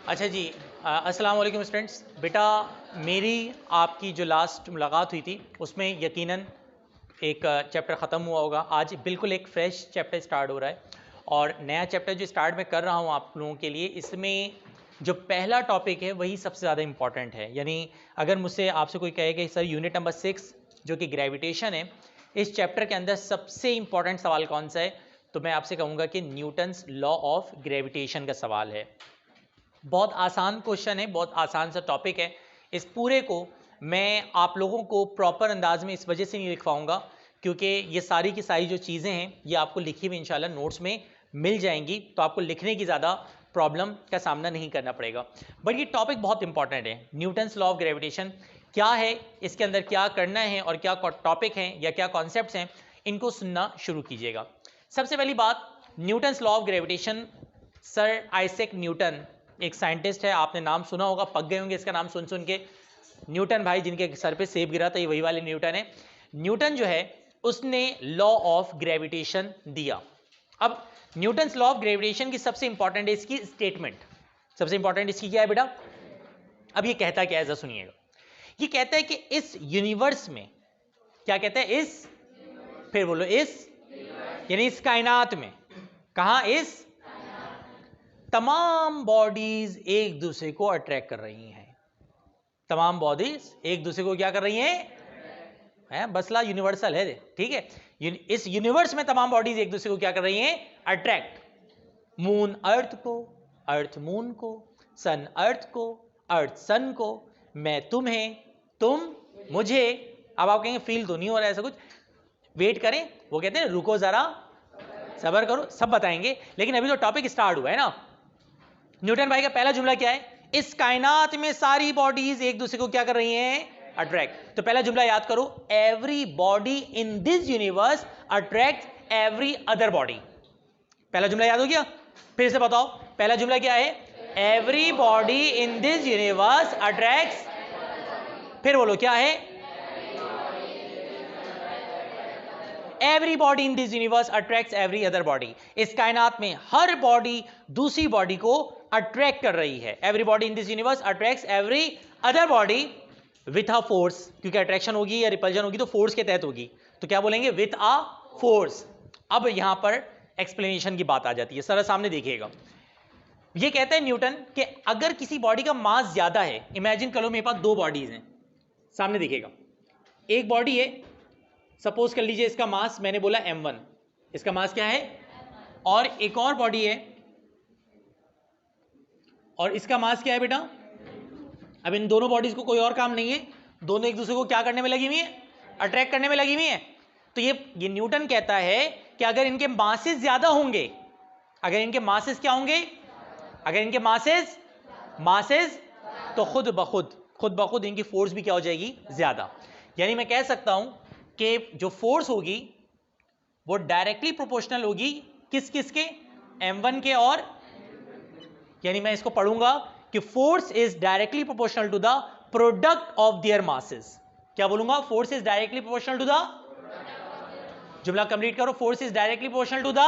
अच्छा जी। अस्सलाम वालेकुम स्टूडेंट्स। बेटा, मेरी आपकी जो लास्ट मुलाकात हुई थी उसमें यकीनन एक चैप्टर ख़त्म हुआ होगा। आज बिल्कुल एक फ़्रेश चैप्टर स्टार्ट हो रहा है और नया चैप्टर जो स्टार्ट मैं कर रहा हूँ आप लोगों के लिए, इसमें जो पहला टॉपिक है वही सबसे ज़्यादा इंपॉर्टेंट है। यानी अगर मुझसे आपसे कोई कहे कि सर यूनिट नंबर 6 जो कि ग्रेविटेशन है, इस चैप्टर के अंदर सबसे इंपॉर्टेंट सवाल कौन सा है, तो मैं आपसे कहूँगा कि न्यूटन्स लॉ ऑफ ग्रेविटेशन का सवाल है। बहुत आसान क्वेश्चन है, बहुत आसान सा टॉपिक है। इस पूरे को मैं आप लोगों को प्रॉपर अंदाज में इस वजह से नहीं लिखवाऊंगा क्योंकि ये सारी की सारी जो चीज़ें हैं ये आपको लिखी हुई इंशाल्लाह नोट्स में मिल जाएंगी, तो आपको लिखने की ज़्यादा प्रॉब्लम का सामना नहीं करना पड़ेगा। बट ये टॉपिक बहुत इंपॉर्टेंट है। न्यूटन्स लॉ ऑफ ग्रेविटेशन क्या है, इसके अंदर क्या करना है और क्या टॉपिक हैं या क्या कॉन्सेप्ट्स हैं, इनको सुनना शुरू कीजिएगा। सबसे पहली बात, Newton's law of gravitation, sir Isaac Newton एक साइंटिस्ट है, आपने नाम सुना होगा, पक गए होंगे इसका नाम सुन सुन के। न्यूटन भाई जिनके सर पे सेब गिरा था, ये वही वाले न्यूटन है। न्यूटन जो है उसने लॉ ऑफ ग्रेविटेशन दिया। अब न्यूटन्स लॉ ऑफ ग्रेविटेशन की सबसे इंपॉर्टेंट है इसकी स्टेटमेंट। सबसे इंपॉर्टेंट इसकी क्या है बेटा? अब ये कहता क्या है, जरा सुनिएगा। ये कहता है कि इस यूनिवर्स में, क्या कहता है? इस, फिर बोलो, इस, यानी इस कायनात में। कहां? इस तमाम बॉडीज एक दूसरे को अट्रैक्ट कर रही हैं। तमाम बॉडीज एक दूसरे को क्या कर रही हैं? बसला यूनिवर्सल है, ठीक है। इस यूनिवर्स में तमाम बॉडीज एक दूसरे को क्या कर रही हैं? अट्रैक्ट। मून अर्थ को, अर्थ मून को, सन अर्थ को, अर्थ सन को, मैं तुम्हें, तुम मुझे। अब आप कहेंगे फील तो नहीं हो रहा है ऐसा कुछ, वेट करें। वो कहते हैं रुको जरा, सब्र करो, सब बताएंगे। लेकिन अभी तो टॉपिक स्टार्ट हुआ है ना। न्यूटन भाई का पहला जुमला क्या है? इस कायनात में सारी बॉडीज एक दूसरे को क्या कर रही हैं? अट्रैक्ट। तो पहला जुमला याद करो, every body in this universe attract every other body. पहला जुमला याद हो गया? फिर से बताओ, पहला जुमला क्या है? Every body in this universe attracts, फिर बोलो क्या है? Every body in this universe attracts every other body. इस कायनात में हर बॉडी दूसरी बॉडी को अट्रैक्ट कर रही है। Every body in this universe attracts every other body with a force, क्योंकि अट्रैक्शन होगी या रिपल्जन होगी तो फोर्स के तहत होगी, तो क्या बोलेंगे? With a force. अब यहां पर एक्सप्लेनेशन की बात आ जाती है, सर सामने देखिएगा। ये कहता है न्यूटन कि अगर किसी बॉडी का मास ज्यादा है, इमेजिन करो मेरे पास दो बॉडीज हैं, सामने देखिएगा। एक बॉडी है, सपोज कर लीजिए इसका मास मैंने बोला m1, इसका मास क्या है? और एक और बॉडी है और इसका मास क्या है बेटा? अब इन दोनों बॉडीज को कोई और काम नहीं है, दोनों एक दूसरे को क्या करने में लगी हुई है? अट्रैक्ट करने में लगी हुई है। तो ये न्यूटन कहता है कि अगर इनके मासेस ज्यादा होंगे, अगर इनके मासेस क्या होंगे? अगर इनके मासेस तो खुद ब खुद इनकी फोर्स भी क्या हो जाएगी? ज्यादा। यानी मैं कह सकता हूं कि जो फोर्स होगी वो डायरेक्टली प्रोपोर्शनल होगी किस किस के? m1 के। और यानी मैं इसको पढ़ूंगा कि force is directly proportional to the product of their masses. क्या बोलूंगा? Force is directly proportional to the, जुमला कंप्लीट करो, force is directly proportional to the.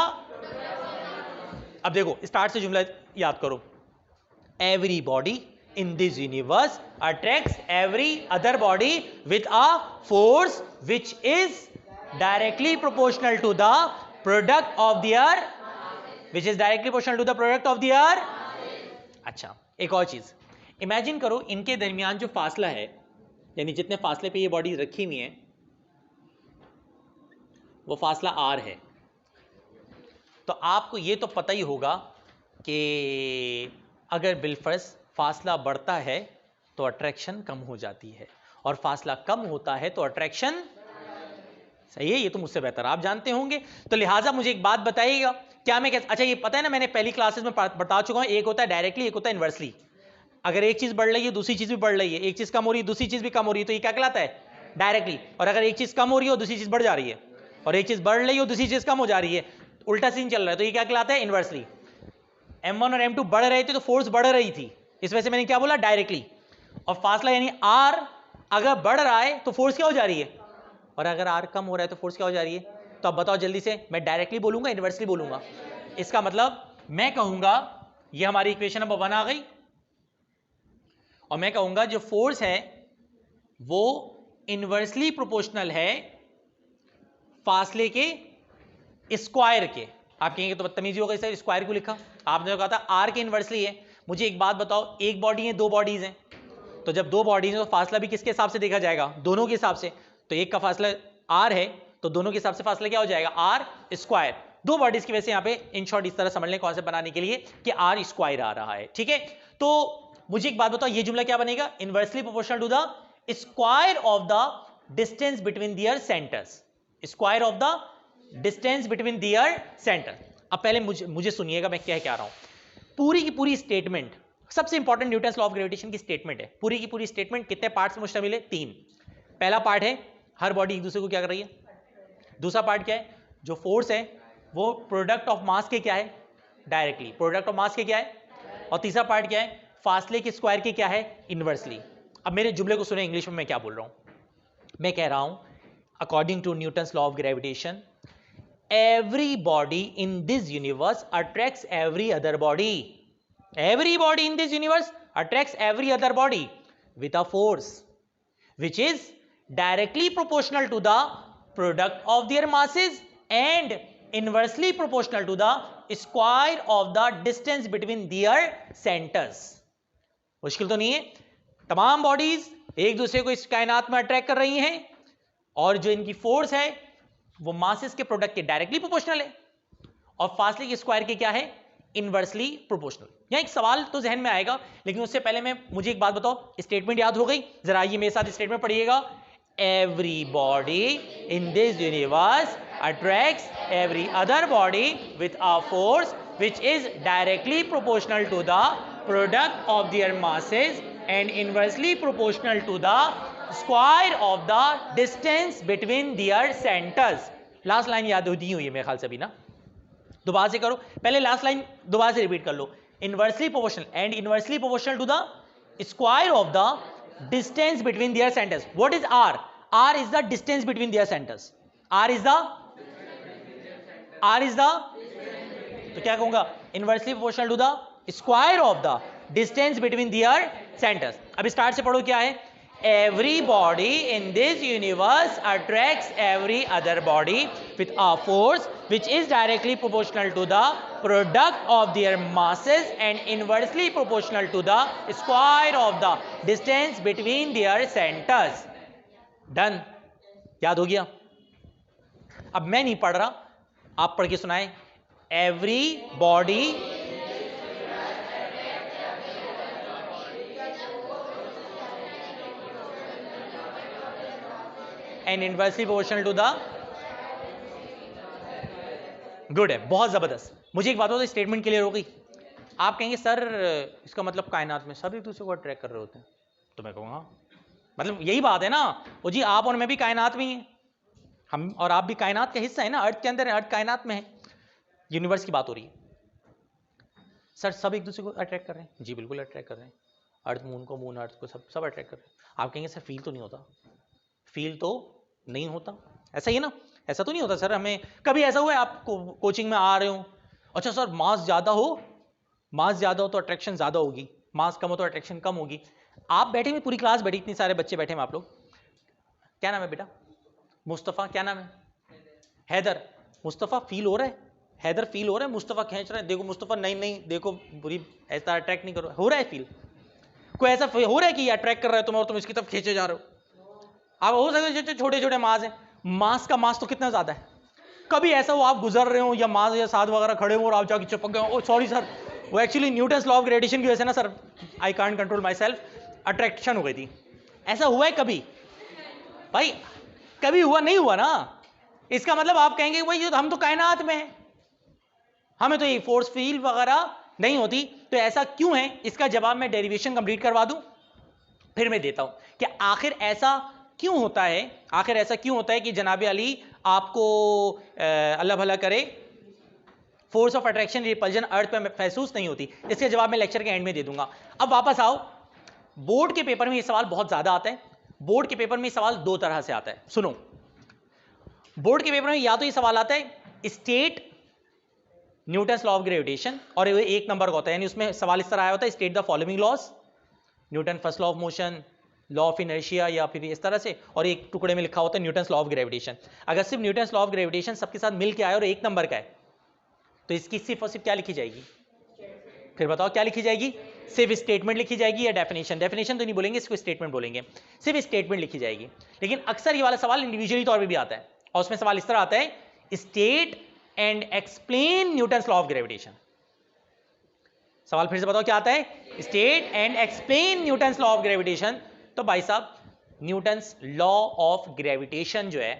अब देखो स्टार्ट से जुमला याद करो, every body in this universe attracts every other body with a force which is directly proportional to the product of their, which is directly proportional to the product of their। अच्छा, एक और चीज imagine करो, इनके दरमियान जो फासला है, यानी जितने फासले पे ये बॉडी रखी हुई है वो फासला r है। तो आपको ये तो पता ही होगा कि अगर बिलफर्ज फासला बढ़ता है तो अट्रैक्शन कम हो जाती है और फासला कम होता है तो अट्रैक्शन, सही है, ये तो मुझसे बेहतर आप जानते होंगे। तो लिहाजा मुझे एक बात बताइएगा, क्या मैं अच्छा ये पता है ना, मैंने पहली क्लासेस में बता चुका हूं, एक होता है डायरेक्टली, एक होता है इनवर्सली। अगर एक चीज बढ़ रही है दूसरी चीज भी बढ़ रही है, एक चीज कम हो रही है दूसरी चीज भी कम हो रही है, तो ये क्या कहलाता है? डायरेक्टली। और अगर एक चीज कम हो रही है और दूसरी चीज बढ़ जा रही है, और एक चीज बढ़ रही है और दूसरी चीज कम हो जा रही है, उल्टा सीन चल रहा है, तो ये क्या कहलाता है? इनवर्सली। m1 और m2 बढ़ रहे थे तो फोर्स बढ़ रही थी, इस वजह से मैंने क्या बोला? डायरेक्टली। और फासला यानी r अगर बढ़ रहा है तो फोर्स क्या हो जा रही है, और अगर r कम हो रहा है तो फोर्स क्या हो जा रही है। तो अब बताओ जल्दी से, मैं डायरेक्टली बोलूंगा इनवर्सली बोलूंगा? इसका मतलब मैं कहूंगा ये हमारी इक्वेशन नंबर 1 आ गई, और मैं कहूंगा जो फोर्स है वो इनवर्सली प्रोपोर्शनल है फासले के स्क्वायर के। आप कहेंगे तो बदतमीजी हो गई सर, स्क्वायर क्यों लिखा? आपने जो कहा था आर के इनवर्सली है। मुझे एक बात बताओ, एक बॉडी है, दो बॉडीज हैं, तो जब दो बॉडीज हैं तो फासला भी किसके हिसाब से देखा जाएगा? दोनों के हिसाब से। तो एक का फासला आर है तो दोनों के हिसाब से फासला क्या हो जाएगा? Are square. दो बॉडीज की वजह से यहाँ पे इन शॉर्ट इस तरह समझ लें कॉन्सेप्ट बनाने के लिए कि आर स्क्वायर आ रहा है, ठीक है। तो मुझे एक बात बताओ, ये जुमला क्या बनेगा? Inversely proportional to the square of the distance between their centres. Square of the distance between their centre. अब पहले मुझे सुनिएगा मैं क्या कह रहा हूं। पूरी की पूरी स्टेटमेंट सबसे important Newton's law of gravitation की स्टेटमेंट है। पूरी की पूरी स्टेटमेंट कितने पार्ट्स में मुश्तमिल है? 3। पहला पार्ट है हर बॉडी एक दूसरे को क्या कर रही है। दूसरा पार्ट क्या है? जो फोर्स है वो प्रोडक्ट ऑफ मास के क्या है? डायरेक्टली प्रोडक्ट ऑफ मास के क्या है? और तीसरा पार्ट क्या है? फासले के स्क्वायर के क्या है? इनवर्सली। अब मेरे जुमले को सुने इंग्लिश में मैं क्या बोल रहा हूं। मैं कह रहा हूं according to Newton's law of gravitation every body in this universe attracts every other body. Every body in this universe attracts every other body with a force which is directly proportional to the product of their masses and inversely proportional to the square of the distance between their centers. मुश्किल तो नहीं है? तमाम bodies एक दूसरे को इस कायनात में अट्रैक्ट कर रही हैं और जो इनकी फोर्स है वो मासेस के प्रोडक्ट के डायरेक्टली प्रोपोर्शनल है और फासले के स्क्वायर के क्या है? Inversely proportional. यहां एक सवाल तो जहन में आएगा, लेकिन उससे पहले मुझे एक बात बताओ, स्टेटमेंट याद हो गई? जरा ये मेरे साथ स्टेटमेंट पढ़िएगा। Every body in this universe attracts every other body with a force which is directly proportional to the product of their masses and inversely proportional to the square of the distance between their centres. Last line याद होती हुई है मेरे ख्याल से भी ना? दोबारा से करो, पहले लास्ट लाइन दोबारा से रिपीट कर लो। Inversely proportional and inversely proportional to the square of the distance between their centres. What is R? R is the distance between their centres. R is the तो क्या कहूंगा? Inversely proportional to the square of the distance between their centres. अब start से पढ़ो, क्या है? Every body in this universe attracts every other body with a force which is directly proportional to the product of their masses and inversely proportional to the square of the distance between their centers. Done? याद हो गया? अब मैं नहीं पढ़ रहा, आप पढ़ के सुनाएं। Every body and inversely proportional to the good है, बहुत जबरदस्त। मुझे एक बात बताओ, स्टेटमेंट क्लियर हो गई? आप कहेंगे सर इसका मतलब कायनात में सब एक दूसरे को अट्रैक्ट कर रहे होते हैं, तो मैं कहूँगा मतलब यही बात है ना। वो जी आप और मैं भी कायनात में ही हैं, हम और आप भी कायनात का हिस्सा है ना, अर्थ के अंदर है, अर्थ कायनात में है, यूनिवर्स की बात हो रही है। सर सब एक दूसरे को अट्रैक्ट कर रहे हैं? जी बिल्कुल अट्रैक्ट कर रहे हैं, अर्थ मून को, मून अर्थ को, सब अट्रैक्ट कर रहे हैं। आप कहेंगे सर फील तो नहीं होता? फील तो नहीं होता, ऐसा ही है ना? ऐसा तो नहीं होता सर, हमें कभी ऐसा हुआ है आप कोचिंग में आ रहे हो, अच्छा सर मास ज़्यादा हो तो अट्रैक्शन ज़्यादा होगी, मास कम हो तो अट्रैक्शन कम होगी। आप बैठे हुए, पूरी क्लास बैठी, इतने सारे बच्चे बैठे हैं, आप लोग, क्या नाम है बेटा? मुस्तफ़ा। क्या नाम है? हैदर। मुस्तफ़ा फील हो रहा है, हैदर फील हो रहा है, मुस्तफ़ा खींच रहा है, देखो मुस्तफ़ा नहीं देखो बुरी, ऐसा अट्रैक्ट नहीं करो, हो रहा है फील? कोई ऐसा हो रहा है कि अट्रैक्ट कर रहा है तुम्हें और तुम इसकी तरफ खींचे जा रहे हो? आप हो सकते छोटे छोटे मास हैं, मास का मास तो कितना ज्यादा है। कभी ऐसा हो आप गुजर रहे हो या मास या साथ वगैरह खड़े हो और आप जाके चिपक गए, ओ सॉरी सर, वो actually Newton's law of gravitation की वजह से ना sir, I can't control my self, attraction हो गई थी। ऐसा हुआ है कभी? भाई कभी हुआ नहीं हुआ ना, इसका मतलब आप कहेंगे भाई हम तो कायनात में हैं, हमें तो ये फोर्स फील्ड वगैरह नहीं होती। तो ऐसा क्यों है, इसका जवाब मैं डेरिवेशन कंप्लीट करवा दूं, फिर मैं देता हूं कि आखिर ऐसा क्यों होता है। आखिर ऐसा क्यों होता है कि जनाब अली आपको अल्लाह भला करे फोर्स ऑफ अट्रैक्शन रिपल्जन अर्थ पे महसूस नहीं होती। इसके जवाब मैं लेक्चर के एंड में दे दूंगा। अब वापस आओ, बोर्ड के पेपर में ये सवाल बहुत ज्यादा आता है। बोर्ड के पेपर में ये सवाल दो तरह से आता है, सुनो। बोर्ड के पेपर में या तो ये सवाल आता है state Newton's law of gravitation, और ये 1 नंबर का होता है, यानी उसमें सवाल इस तरह आया होता है state the following laws, Newton first law of motion, law of inertia, या फिर इस तरह से, और एक टुकड़े में लिखा होता है न्यूटन लॉ ऑफ ग्रेविटेशन। अगर सिर्फ न्यूटन लॉ ऑफ ग्रेविटेशन सबके साथ मिल के आए और एक नंबर का है तो इसकी सिर्फ और सिर्फ क्या लिखी जाएगी? फिर बताओ क्या लिखी जाएगी? सिर्फ स्टेटमेंट लिखी जाएगी या डेफिनेशन? डेफिनेशन तो नहीं बोलेंगे, इसको स्टेटमेंट बोलेंगे, सिर्फ स्टेटमेंट लिखी जाएगी। लेकिन अक्सर ये वाला सवाल इंडिविजुअली तौर पे भी आता है, और उसमें सवाल इस तरह आता है, state and explain Newton law of gravitation. सवाल फिर से बताओ क्या आता है? State and explain Newton law of gravitation. तो भाई साहब न्यूटन्स लॉ ऑफ ग्रेविटेशन जो है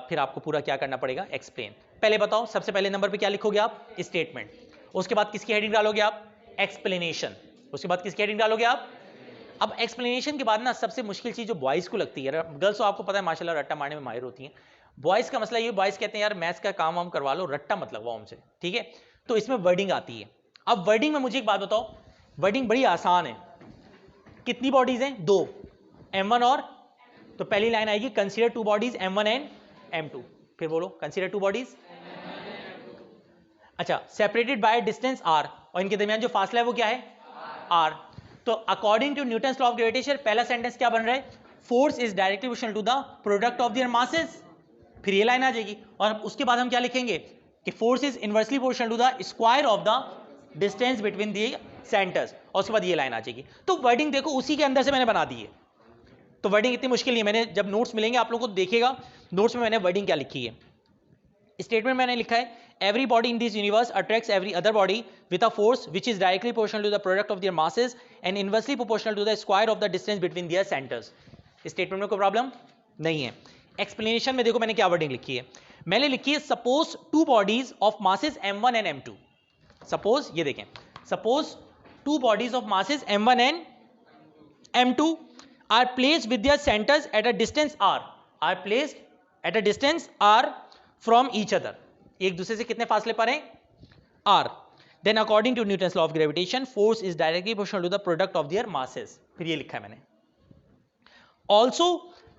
फिर आपको पूरा क्या करना पड़ेगा? एक्सप्लेन। पहले बताओ, सबसे पहले नंबर पे क्या लिखोगे आप? स्टेटमेंट। उसके बाद किसकी हेडिंग डालोगे आप? एक्सप्लेनेशन। उसके बाद किसकी हेडिंग डालोगे आप? अब एक्सप्लेनेशन के बाद ना सबसे मुश्किल चीज जो बॉयज को लगती है, गर्ल्स तो आपको पता है माशाल्लाह रट्टा मारने में माहिर होती हैं, बॉयज का मसला ये, बॉयज कहते हैं यार मैथ्स का काम वाम करवा लो, रट्टा मत लगवाओ हमसे, ठीक है? तो इसमें वर्डिंग आती है। अब वर्डिंग में मुझे एक बात बताओ, वर्डिंग बड़ी आसान है। कितनी बॉडीज हैं? 2, m1 और, तो पहली लाइन आएगी consider 2 bodies m1 and m2। फिर बोलो कंसीडर 2 बॉडीज, अच्छा, सेपरेटेड बाय डिस्टेंस r, और इनके दरमियान जो फासला है वो क्या है? r। तो according to Newton's law of gravitation पहला सेंटेंस क्या बन रहा है? Force is directly proportional to the product of their masses. फिर ये लाइन आ जाएगी, और उसके बाद हम क्या लिखेंगे कि force is inversely proportional to the square of the distance between the centres, और उसके बाद ये लाइन आ जाएगी। तो वर्डिंग देखो उसी के अंदर से मैंने बना दी है, तो वर्डिंग इतनी मुश्किल नहीं है। मैंने जब नोट्स मिलेंगे आप लोगों को देखिएगा नोट्स में मैंने वर्डिंग क्या लिखी है। स्टेटमेंट मैंने लिखा है, every body in this universe attracts every other body with a force which is directly proportional to the product of their masses and inversely proportional to the square of the distance between their centers। Statement में कोई problem नहीं है। Explanation में देखो मैंने क्या wording लिखी है, मैंने लिखी है suppose 2 bodies of masses m1 and m2। Suppose, ये देखें, suppose 2 bodies of masses m1 and m2 are placed with their centers at a distance r, are placed at a distance r from each other, एक दूसरे से कितने फासले पर हैं? r। then according to Newton's law of gravitation force is directly proportional to the product of their masses। फिर ये लिखा है मैंने, also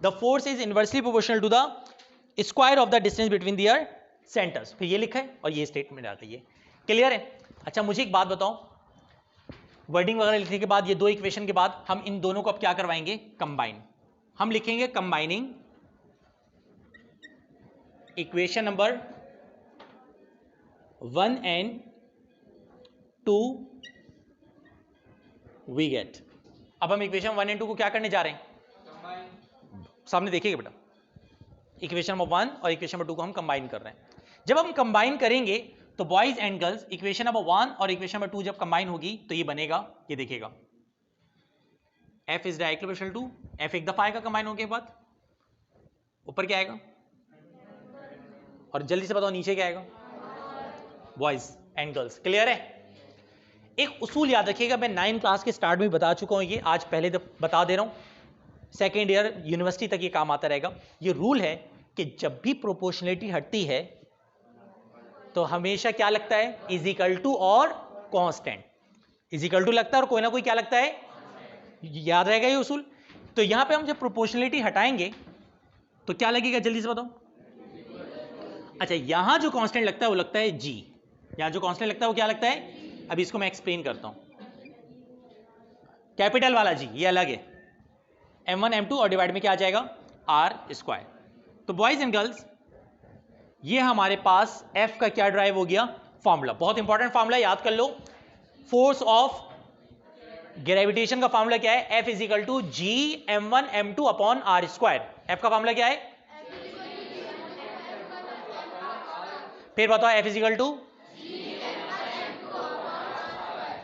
the force is inversely proportional to the square of the distance between their centers। फिर ये लिखा है और ये स्टेटमेंट आ गई है। क्लियर है? अच्छा मुझे एक बात बताओ, वर्डिंग वगैरह लिखने के बाद ये 2 इक्वेशन के बाद हम इन दोनों को अब क्या करवाएंगे? कंबाइन। हम लिखेंगे combining equation number 1 and 2 we get। अब हम इक्वेशन 1 and 2 को क्या करने जा रहे हैं? सामने देखिएगा बेटा, इक्वेशन नंबर 1 और इक्वेशन नंबर 2 को हम कंबाइन कर रहे हैं। जब हम कंबाइन करेंगे तो boys and girls, equation number 1 और इक्वेशन नंबर 2 जब कंबाइन होगी तो ये बनेगा, ये देखिएगा, f is directly proportional to, f एक दफा आएगा कंबाइन होने के बाद, ऊपर क्या आएगा? और जल्दी से बताओ नीचे क्या आएगा? Boys and girls. क्लियर है? एक उसूल याद रखिएगा, मैं 9 क्लास के स्टार्ट में बता चुका हूं, ये आज पहले तो बता दे रहा हूं, सेकेंड ईयर यूनिवर्सिटी तक ये काम आता रहेगा। ये रूल है कि जब भी प्रोपोर्शनलिटी हटती है तो हमेशा क्या लगता है? इज इक्वल टू और कांस्टेंट। इज इक्वल टू लगता है और कोई ना कोई क्या लगता है? याद रहेगा ये उसूल। तो यहां पे हम जब प्रोपोर्शनलिटी हटाएंगे तो क्या लगेगा? जल्दी से बताओ। अच्छा, यहां जो कांस्टेंट लगता है वो लगता है जी, यहां जो कांस्टेंट लगता है वो क्या लगता है? अभी इसको मैं एक्सप्लेन करता हूं। कैपिटल वाला जी ये अलग है, m1 m2 और डिवाइड में क्या आ जाएगा? r square. तो बॉयज एंड गर्ल्स ये हमारे पास f का क्या ड्राइव हो गया? फॉर्मूला, बहुत इंपॉर्टेंट फॉर्मूला, याद कर लो। फोर्स ऑफ ग्रेविटेशन का फॉर्मूला क्या है? F is equal to G m1 m2 upon r square. f का फॉर्मूला क्या है? फिर बताओ, F इज इक्वल टू,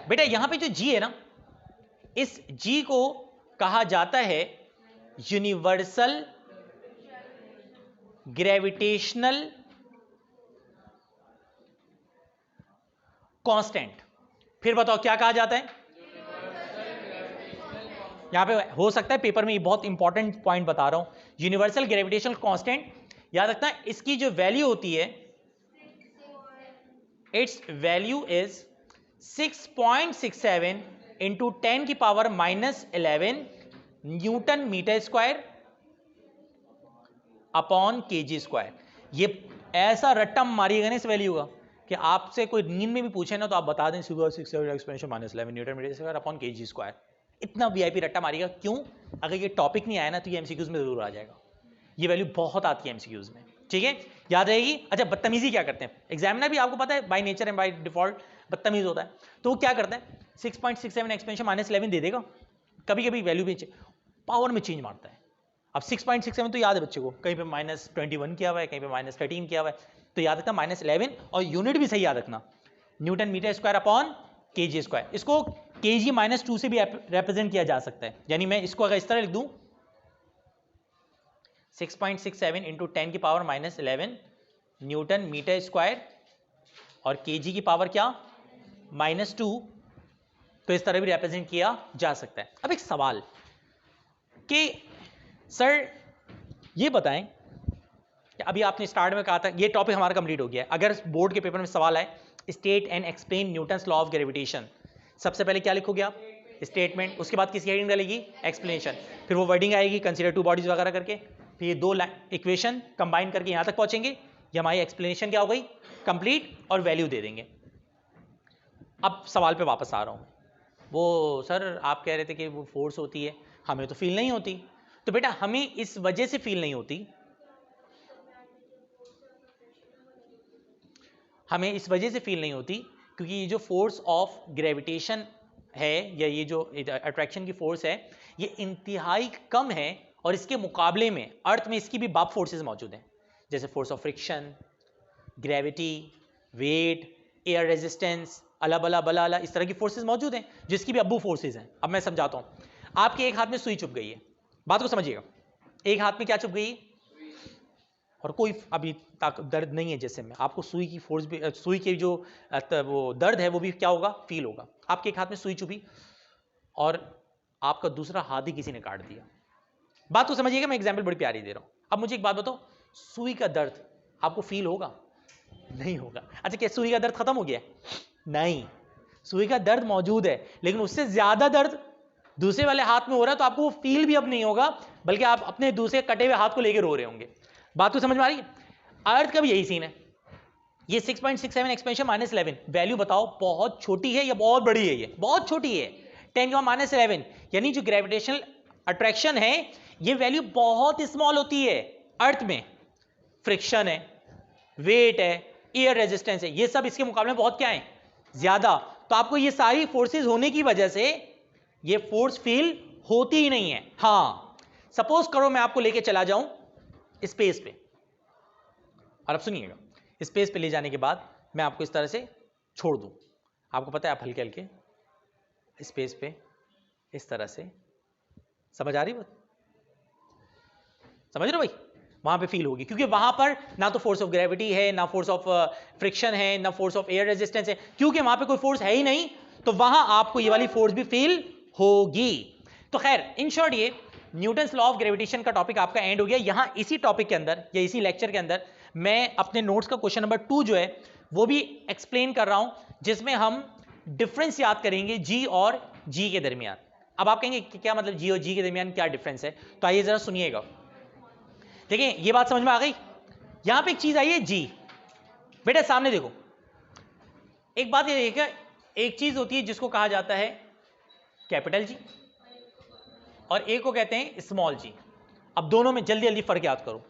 बेटा यहां पे जो G है ना, इस G को कहा जाता है यूनिवर्सल ग्रेविटेशनल कांस्टेंट। फिर बताओ क्या कहा जाता है? यहां पे हो सकता है पेपर में ये बहुत इंपॉर्टेंट पॉइंट बता रहा हूं, यूनिवर्सल ग्रेविटेशनल कांस्टेंट। याद रखना इसकी जो वैल्यू होती है, इट्स वैल्यू इज 6.67 इंटू 10 की power -11 newton metre square upon KG square. ये ऐसा रट्टा मारिएगा ना इस वैल्यू का कि आपसे कोई नींद में भी पूछे ना तो आप बता दें सुबह 6 expansion -11 newton metre square upon KG square. इतना वीआईपी रट्टा मारेगा। क्यों? अगर ये टॉपिक नहीं आया ना तो ये एमसीक्यूज में जरूर आ जाएगा। ये वैल्यू बहुत आती है एमसीक्यूज में, ठीक है, याद रहेगी। अच्छा, बदतमीजी क्या करते हैं एग्जामिनर भी, आपको पता है by nature and by default बदतमीज होता है। तो वो क्या करते हैं, 6.67 एक्सपेंशन -11 दे देगा, कभी कभी वैल्यू भी पावर में चेंज मारता है। अब 6.67 तो याद है बच्चे को, कहीं पे -21 किया हुआ है, कहीं पे -13 किया हुआ है, तो याद रखना -11, और यूनिट भी सही याद रखना, newton metre square upon KG square. इसको केजी -2 से भी रिप्रेजेंट किया जा सकता है, यानी मैं इसको अगर इस तरह लिख दूं 6.67 इंटू 10 की पावर -11 न्यूटन मीटर स्क्वायर और केजी की पावर क्या -2, तो इस तरह भी रिप्रेजेंट किया जा सकता है। अब एक सवाल कि सर ये बताएं कि अभी आपने स्टार्ट में कहा था ये टॉपिक हमारा कंप्लीट हो गया है, अगर बोर्ड के पेपर में सवाल आए state and explain Newton's law of gravitation, सबसे पहले क्या लिखोगे आप, स्टेटमेंट, उसके बाद किसी हेडिंग डालेगी एक्सप्लेनेशन, फिर वो वर्डिंग आएगी कंसीडर टू बॉडीज वगैरह करके, फिर ये दो इक्वेशन कंबाइन करके यहां तक पहुंचेंगे, ये हमारी एक्सप्लेनेशन क्या हो गई कंप्लीट, और वैल्यू दे देंगे। अब सवाल पे वापस आ रहा हूं, वो सर आप कह रहे थे कि वो फोर्स होती है, हमें तो फील नहीं होती, तो बेटा हमें इस वजह से फील नहीं होती, हमें इस वजह से फील नहीं होती क्योंकि ये जो फोर्स ऑफ ग्रेविटेशन है या ये जो अट्रैक्शन की फोर्स है ये इंतहाई कम है, और इसके मुकाबले में अर्थ में इसकी भी बाप फोर्सेस मौजूद हैं, जैसे force of friction, gravity, weight, air resistance, अला बला बला अला, इस तरह की फोर्सेस मौजूद हैं जिसकी भी अब्बू फोर्सेस हैं। अब मैं समझाता हूं, आपके एक हाथ में सुई चुभ गई है, बात को समझिएगा, एक हाथ में क्या चुभ गई और कोई अभी तक दर्द नहीं है, जैसे में आपको सुई की फोर्स भी, सुई के जो वो दर्द है वो भी क्या होगा फील होगा। आपके एक हाथ में सुई चुभी और आपका दूसरा हाथ ही किसी ने काट दिया, बात को समझिएगा, मैं एग्जांपल बड़ी प्यारी दे रहा हूं। अब मुझे एक बात बताओ, सुई का दर्द आपको फील होगा? नहीं होगा। अच्छा, क्या सुई का दर्द खत्म हो गया? नहीं, सुई का दर्द मौजूद है, लेकिन उससे ज्यादा दर्द दूसरे वाले हाथ में हो रहा है, तो आपको वो फील भी अब नहीं होगा, बल्कि आप अपने दूसरे कटे हुए हाथ को लेकर रो रहे होंगे। बात तो समझ में आ रही है? अर्थ का भी यही सीन है, ये 6.67 एक्सपेंशन -11, वैल्यू बताओ बहुत छोटी है या बहुत बड़ी है? ये बहुत छोटी है, 10 का -11, यानी जो ग्रेविटेशनल अट्रैक्शन है ये वैल्यू बहुत स्मॉल होती है। अर्थ में फ्रिक्शन है, वेट है, एयर रेजिस्टेंस है, ये सब इसके मुकाबले में बहुत क्या है, ज्यादा। तो आपको ये सारी फोर्सेस होने की वजह से ये फोर्स फील होती ही नहीं है। हाँ, सपोज करो मैं आपको लेके चला जाऊं स्पेस पे, और अब सुनिएगा, स्पेस पे ले जाने के बाद मैं आपको इस तरह से छोड़ दूं, आपको पता है आप हल्के हल्के स्पेस पे इस तरह से, समझ आ रही बात? समझ रहे हो भाई? वहां पे फील होगी, क्योंकि वहां पर ना तो फोर्स ऑफ ग्रेविटी है, ना फोर्स ऑफ फ्रिक्शन है, ना फोर्स ऑफ एयर रेजिस्टेंस है, क्योंकि वहां पे कोई फोर्स है ही नहीं, तो वहां आपको ये वाली फोर्स भी फील होगी। तो खैर इन शॉर्ट ये न्यूटन्स लॉ ऑफ ग्रेविटेशन का टॉपिक आपका एंड हो गया। यहां इसी टॉपिक के अंदर या इसी लेक्चर के अंदर मैं अपने नोट्स का क्वेश्चन नंबर 2 जो है वो भी एक्सप्लेन कर रहा हूं, जिसमें हम डिफरेंस याद करेंगे जी और जी के दरमियान। अब आप कहेंगे कि क्या मतलब जी और जी के दरमियान क्या डिफरेंस है, तो आइए जरा सुनिएगा। देखिए ये बात समझ में आ गई। यहां पे एक चीज आई है जी, बेटा सामने देखो, एक बात ये देखिए, एक चीज होती है जिसको कहा जाता है कैपिटल जी और एक को कहते हैं स्मॉल जी। अब दोनों में जल्दी जल्दी फर्क याद करो।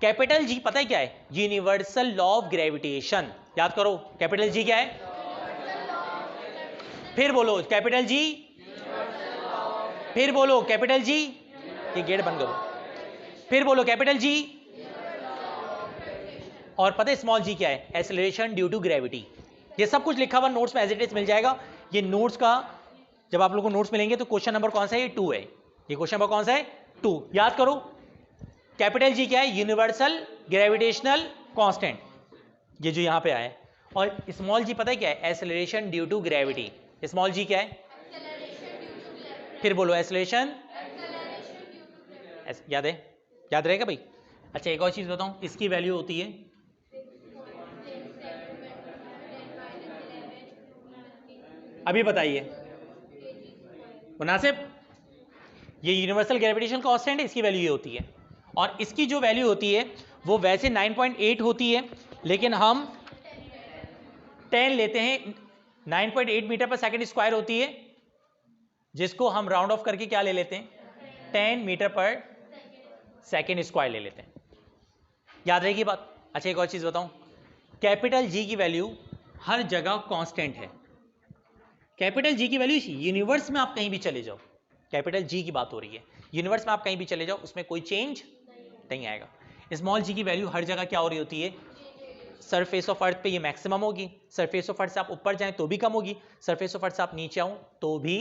कैपिटल जी पता है क्या है? Universal law of gravitation. याद करो कैपिटल जी क्या है? फिर बोलो कैपिटल जी, फिर बोलो कैपिटल जी, ये गेट बंद करो, फिर बोलो कैपिटल जी। और पता है स्मॉल जी क्या है? Acceleration due to gravity. ये सब कुछ लिखा हुआ नोट्स में एज इट इज मिल जाएगा। ये नोट्स का जब आप लोगों को नोट्स मिलेंगे तो क्वेश्चन नंबर कौन सा है? ये 2 है। ये क्वेश्चन नंबर कौन सा है? 2। याद करो कैपिटल जी क्या है? यूनिवर्सल ग्रेविटेशनल कांस्टेंट, ये जो यहां पे आया है। और स्मॉल जी पता है क्या है? Acceleration due to gravity. Small g क्या है? फिर बोलो एक्सेलरेशन। याद है? याद रहेगा भाई? अच्छा एक और चीज बताऊं, इसकी वैल्यू होती है अभी बताइए मुनासिब, ये यूनिवर्सल ग्रेविटेशन कांस्टेंट है, इसकी वैल्यू ये होती है। और इसकी जो वैल्यू होती है वो वैसे 9.8 होती है, लेकिन हम 10 लेते हैं। 9.8 मीटर पर सेकंड स्क्वायर होती है, जिसको हम राउंड ऑफ करके क्या ले लेते हैं 10 मीटर पर सेकेंड स्क्वायर ले लेते हैं। याद रहेगी बात। अच्छा एक और चीज बताऊं, कैपिटल जी की वैल्यू हर जगह कांस्टेंट है। कैपिटल जी की वैल्यू यूनिवर्स में आप कहीं भी चले जाओ, कैपिटल जी की बात हो रही है, यूनिवर्स में आप कहीं भी चले जाओ उसमें कोई चेंज नहीं आएगा। स्मॉल जी की वैल्यू हर जगह क्या हो रही होती है, सरफेस ऑफ अर्थ पे ये मैक्सिमम होगी, सरफेस ऑफ अर्थ से आप ऊपर जाएं तो भी कम होगी, सरफेस ऑफ अर्थ से आप नीचे आओ तो भी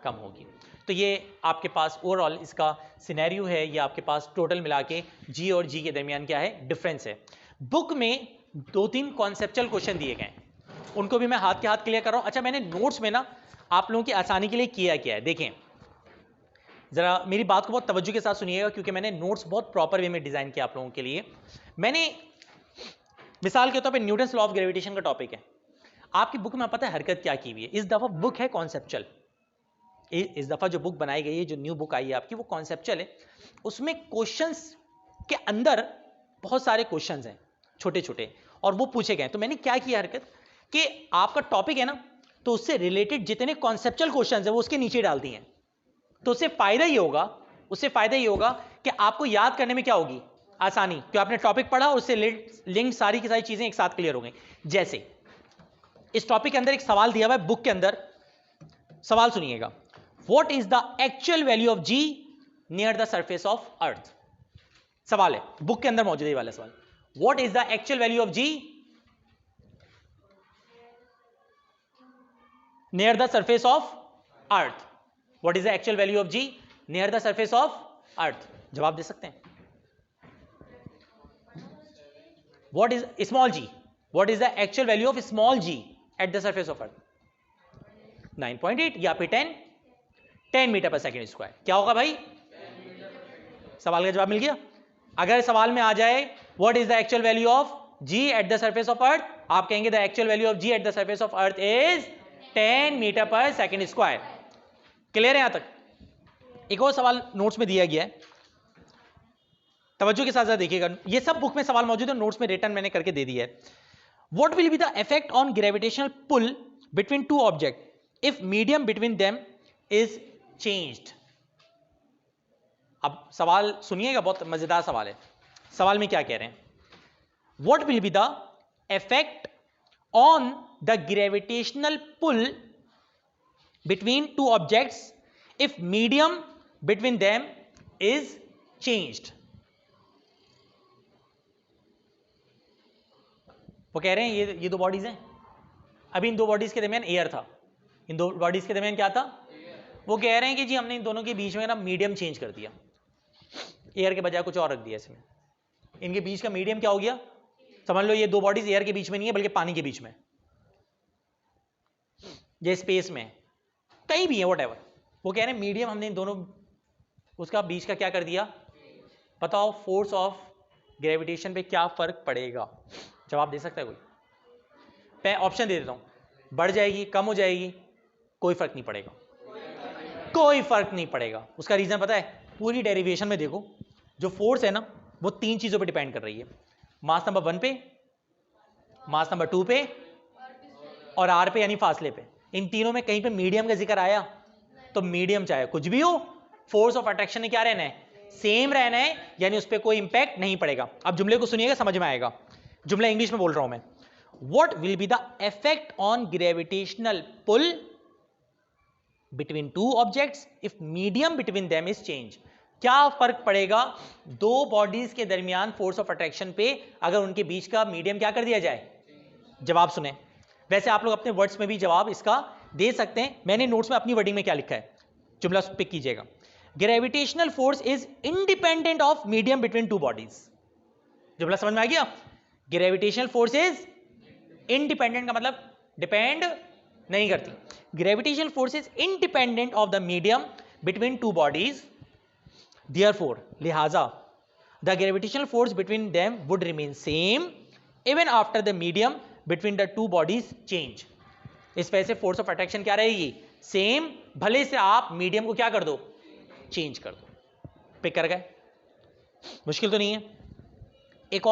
कम होगी। तो ये आपके पास ओवरऑल इसका सिनेरियो है, ये आपके पास टोटल मिला के जी और जी के दरमियान क्या है, डिफरेंस है। बुक में 2-3 कॉन्सेप्चुअल क्वेश्चन दिए गए, उनको भी मैं हाथ के हाथ क्लियर कर रहा हूं। अच्छा मैंने नोट्स में ना आप लोगों की आसानी के लिए किया क्या है, देखें जरा मेरी बात को बहुत तवज्जो के साथ सुनिएगा, क्योंकि मैंने नोट्स बहुत प्रॉपर वे में डिजाइन किया आप लोगों के लिए। मैंने मिसाल के तौर पे न्यूटन्स लॉ ऑफ ग्रेविटेशन का टॉपिक है, आपकी बुक में पता है हरकत क्या की हुई है। इस दफा बुक है कॉन्सेप्चुअल, इस दफा जो बुक बनाई गई है, जो न्यू बुक आई है आपकी, वो कॉन्सेप्चुअल है। उसमें क्वेश्चंस के अंदर बहुत सारे क्वेश्चंस हैं छोटे छोटे, और वो पूछे गए। तो मैंने क्या किया हरकत कि आपका टॉपिक है ना, तो उससे रिलेटेड जितने कॉन्सेप्चुअल क्वेश्चंस हैं वो उसके नीचे डाल दिए हैं। तो उससे फायदा ये होगा कि आपको याद करने में क्या होगी, आसानी, क्योंकि आपने टॉपिक पढ़ा और उससे लिंक सारी की सारी चीजें एक साथ क्लियर हो गई। जैसे इस टॉपिक के अंदर एक सवाल दिया हुआ है बुक के अंदर, सवाल सुनिएगा, what is the actual value of g near the surface of Earth. सवाल है बुक के अंदर मौजूद है वाला सवाल, what is the actual value of g near the surface of Earth. What is the actual value of g near the surface of Earth. जवाब दे सकते हैं। What is small g? What is the actual value of small g at the surface of Earth? 9.8 या फिर 10 metre पर second square. क्या होगा भाई, सवाल का जवाब मिल गया। अगर सवाल में आ जाए what is the actual value of g at the surface of Earth, आप कहेंगे the actual value of g at the surface of Earth is 10 metre पर सेकेंड स्क्वायर। क्लियर है यहां तक। एक और सवाल नोट्स में दिया गया है, तवज्जो के साथ देखिएगा, ये सब बुक में सवाल मौजूद है, नोट्स में रिटर्न मैंने करके दे दिया है। What will be the effect on gravitational pull between two object if medium between them is changed. अब सवाल सुनिएगा, बहुत मजेदार सवाल है। सवाल में क्या कह रहे हैं, what will be the effect on the gravitational pull between two objects if medium between them is changed. वो कह रहे हैं ये दो बॉडीज हैं, अभी इन दो बॉडीज के दरमियान एयर था, इन दो बॉडीज के दरमियान क्या था, वो कह रहे हैं कि जी हमने इन दोनों के बीच में ना मीडियम चेंज कर दिया, एयर के बजाय कुछ और रख दिया इसमें, इनके बीच का मीडियम क्या हो गया, समझ लो ये दो बॉडीज एयर के बीच में नहीं है बल्कि पानी के बीच में, ये स्पेस में कहीं भी है व्हाटएवर। वो कह रहे हैं मीडियम हमने इन दोनों उसका बीच का क्या कर दिया। बताओ फोर्स ऑफ ग्रेविटेशन पे क्या फर्क पड़ेगा। जवाब दे सकता है कोई। मैं ऑप्शन दे देता हूं, बढ़ जाएगी, कम हो जाएगी, कोई फर्क नहीं पड़ेगा, कोई फर्क नहीं पड़ेगा। उसका रीजन पता है, पूरी डेरिवेशन में देखो, जो फोर्स है ना वो 3 चीजों पे डिपेंड कर रही है, मास नंबर 1 पे, मास नंबर 2 पे और आर पे यानी फासले पे। इन तीनों में कहीं पे मीडियम का जिक्र आया तो मीडियम चाहे कुछ भी हो, फोर्स ऑफ अट्रैक्शन ने क्या रहना है, सेम रहना है, यानी उस पर कोई इंपैक्ट नहीं पड़ेगा। अब जुमले को सुनिएगा, समझ में आएगा। जुमला इंग्लिश में बोल रहा हूं मैं। What will be the effect on gravitational pull between two objects if medium between them is changed? क्या फर्क पड़ेगा दो बॉडीज के दरमियान फोर्स ऑफ अट्रैक्शन पे अगर उनके बीच का मीडियम क्या कर दिया जाए। जवाब सुने, वैसे आप लोग अपने वर्ड्स में भी जवाब इसका दे सकते हैं, मैंने नोट्स में अपनी वर्डिंग में क्या लिखा है, जुमला पिक कीजिएगा। Gravitational force is independent of medium between two bodies. जुमला समझ में आ गया। ग्रेविटेशनल फोर्स इज इंडिपेंडेंट का मतलब डिपेंड नहीं करती। Gravitational force is independent of the medium between two bodies, therefore लिहाजा the gravitational force between them would remain same even after the medium between the two bodies change. इस वजह से force of attraction क्या रहेगी, same, भले से आप medium को क्या कर दो, चेंज कर दो। पिक कर गए, मुश्किल तो नहीं है। एक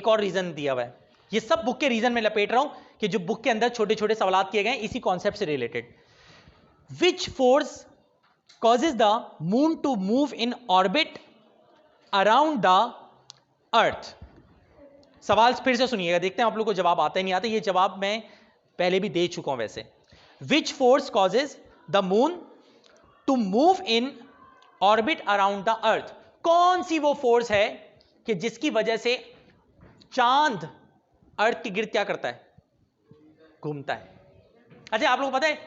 और रीजन दिया हुआ है, ये सब बुक के रीजन में लपेट रहा हूं कि जो बुक के अंदर छोटे छोटे सवाल किए गए इसी कॉन्सेप्ट से related. Which force causes the moon to move in orbit around the earth? सवाल फिर से सुनिएगा, देखते हैं आप लोग को जवाब आता है नहीं आता। ये जवाब मैं पहले भी दे चुका हूं वैसे। Which force causes the moon to move in orbit around the earth? कौन सी वो फोर्स है कि जिसकी वजह से चांद अर्थ के गिर्द क्या करता है? घूमता है। अच्छा, आप लोग पता है,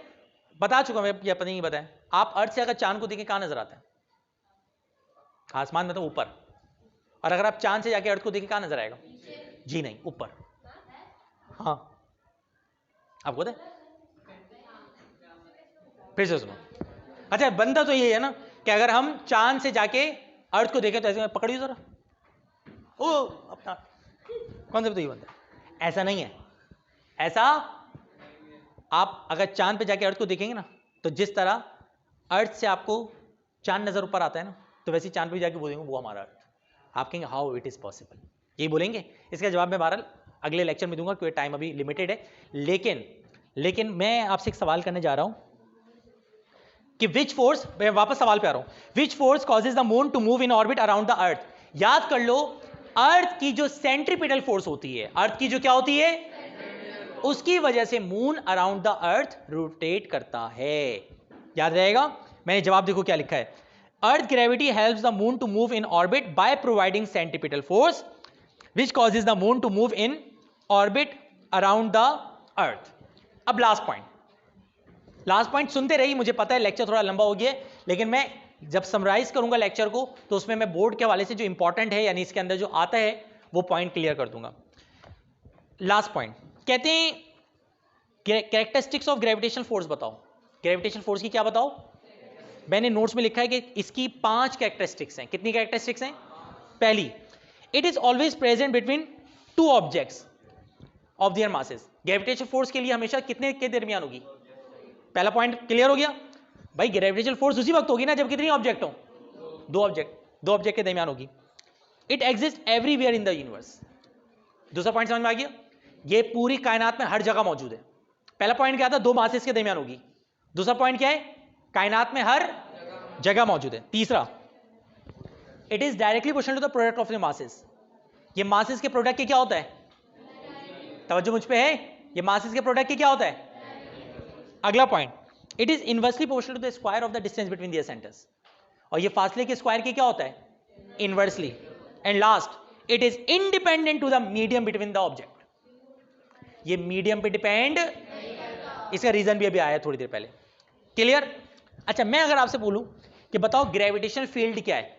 बता चुका मैं, या पता नहीं पता है, आप अर्थ से अगर चांद को देखें कहां नजर आता है? आसमान में तो ऊपर। और अगर आप चांद से जाके अर्थ को देखें कहां नजर आएगा? जी नहीं, ऊपर। हाँ, आपको पता है? फिर से सुनो। अच्छा, बनता तो ये है ना कि अगर हम चांद से जाके अर्थ को देखें तो ऐसे पकड़िए जरा, ओ अपना कॉन्सेप्ट तो ये बनता है। ऐसा नहीं है। ऐसा आप अगर चांद पे जाके अर्थ को देखेंगे ना, तो जिस तरह अर्थ से आपको चांद नजर ऊपर आता है ना, तो वैसे चांद पे जाके बोलेंगे वो हमारा अर्थ। आप कहेंगे हाउ इट इज पॉसिबल, यही बोलेंगे। इसका जवाब मैं बहरहाल अगले लेक्चर में दूंगा क्योंकि टाइम अभी लिमिटेड है। लेकिन मैं आपसे एक सवाल करने जा रहा हूं कि विच फोर्स, मैं वापस सवाल पे आ रहा हूं, which force causes the moon to move in orbit around the Earth? याद कर लो, अर्थ की जो सेंट्रीपिटल फोर्स होती है, अर्थ की जो क्या होती है, उसकी वजह से moon around the earth rotate करता है। याद रहेगा। मैंने जवाब देखो क्या लिखा है, Earth gravity helps the moon to move in orbit by providing centripetal force which causes the moon to move in orbit around the Earth. अब लास्ट पॉइंट सुनते रहिए। मुझे पता है लेक्चर थोड़ा लंबा हो गया, लेकिन मैं जब समराइज करूंगा लेक्चर को तो उसमें मैं बोर्ड के हवाले से जो इंपॉर्टेंट है, यानी इसके अंदर जो आता है, वो पॉइंट क्लियर कर दूंगा। लास्ट पॉइंट कहते हैं कैरेक्टरिस्टिक्स ऑफ ग्रेविटेशनल फोर्स बताओ। ग्रेविटेशनल फोर्स की क्या बताओ? मैंने नोट्स में लिखा है कि इसकी 5 कैरेक्टरिस्टिक्स हैं। कितनी कैरेक्टरिस्टिक्स हैं? पहली, it is always present between 2 objects of their masses. Gravitational force के लिए हमेशा कितने के दरमियान होगी? पहला पॉइंट क्लियर हो गया भाई। ग्रेविटेशनल फोर्स उसी वक्त होगी ना जब कितनी ऑब्जेक्ट हो? 2 ऑब्जेक्ट के दरमियान होगी। It exist everywhere in the universe. दूसरा पॉइंट समझ में आ गया? ये पूरी कायनात में हर जगह मौजूद है। पहला पॉइंट क्या था? 2 मासेस के दरमियान होगी। दूसरा पॉइंट क्या है? कायनात में हर जगह मौजूद है। तीसरा, it is directly proportional to the product of the masses. ये मासेस के प्रोडक्ट के क्या होता है? तवज्जो मुझ पे है? ये मासेस के प्रोडक्ट के क्या होता है? अगला point, it is inversely proportional to the square of the distance between their centres. और ये फासले के स्क्वायर के क्या होता है? Inversely. And last, it is independent to the medium between the object. ये मीडियम पे डिपेंड, इसका रीजन भी अभी आया थोड़ी देर पहले। क्लियर? अच्छा, मैं अगर आपसे बोलूं कि बताओ ग्रेविटेशनल फील्ड क्या है,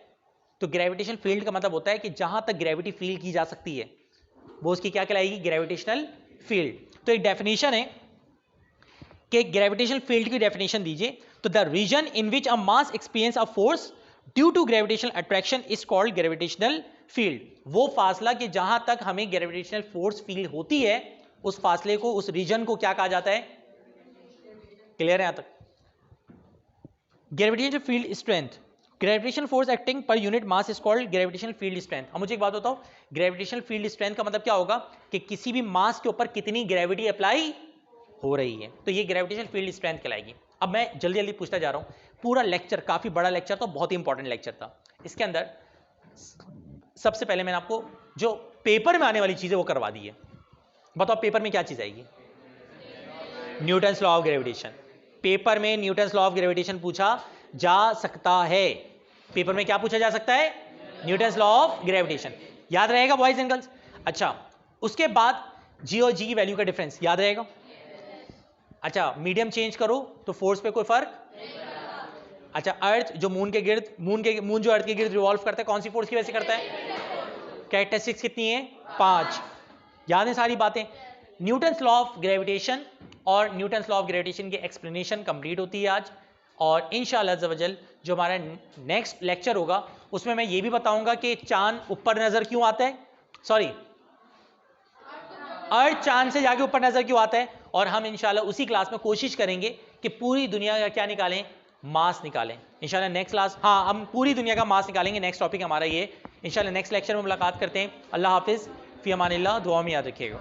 तो ग्रेविटेशनल फील्ड का मतलब होता है कि जहां तक ग्रेविटी फील की जा सकती है वो उसकी क्या कहलाएगी? Gravitational field. तो एक डेफिनेशन है कि ग्रेविटेशनल फील्ड की डेफिनेशन दीजिए, तो the region in which a mass experience a force due to gravitational attraction is called gravitational field. वो फासला कि जहां तक हमें ग्रेविटेशनल फोर्स फील होती है, उस फासले को, उस रीजन को क्या कहा जाता है? क्लियर है यहां तक? Gravitational field strength, gravitational force acting per unit mass is called gravitational field strength. अब मुझे एक बात बताओ, ग्रेविटेशनल फील्ड स्ट्रेंथ का मतलब क्या होगा? कि किसी भी मास के ऊपर कितनी ग्रेविटी अप्लाई हो रही है, तो ये ग्रेविटेशनल फील्ड स्ट्रेंथ कहलाएगी। अब मैं जल्दी जल्दी पूछता जा रहा हूं। पूरा लेक्चर काफी बड़ा लेक्चर था, बहुत ही इंपॉर्टेंट लेक्चर था। इसके अंदर सबसे पहले मैंने आपको जो पेपर में आने वाली चीजें वो करवा दी है। बताओ पेपर में क्या चीज आएगी? Newton's law of gravitation. Paper में न्यूटन्स लॉ ऑफ ग्रेविटेशन पूछा जा सकता है। पेपर में क्या पूछा जा सकता है? Newton's law of gravitation. याद रहेगा बॉयज एंड गर्ल्स? अच्छा, उसके बाद जी और जी की वैल्यू का डिफरेंस याद रहेगा? अच्छा, मीडियम चेंज करो तो फोर्स पे कोई फर्क? अच्छा, अर्थ जो मून के गिर्द, मून जो अर्थ के गिर्द रिवॉल्व करता है, कौन सी फोर्स की वजह से करता है? कैरेक्टरिस्टिक्स कितनी है? 5। याद है सारी बातें? न्यूटन्स लॉ ऑफ ग्रेविटेशन और न्यूटन्स लॉ ऑफ ग्रेविटेशन की एक्सप्लेनेशन कंप्लीट होती है आज। और इंशाअल्लाह अज़्ज़ा वजल जो हमारा नेक्स्ट लेक्चर होगा उसमें मैं ये भी बताऊंगा कि चांद ऊपर नजर क्यों आता है, सॉरी अर्थ चांद से जाके ऊपर नजर क्यों आता है। और हम इंशाल्लाह उसी क्लास में कोशिश करेंगे कि पूरी दुनिया का क्या निकालें? मास निकालें इंशाल्लाह नेक्स्ट क्लास। हाँ, हम पूरी दुनिया का मास निकालेंगे। नेक्स्ट टॉपिक हमारा ये। इंशाल्लाह नेक्स्ट लेक्चर में मुलाकात करते हैं। अल्लाह हाफिज़, फ़ी अमानिल्लाह। दुआ में याद रखिएगा।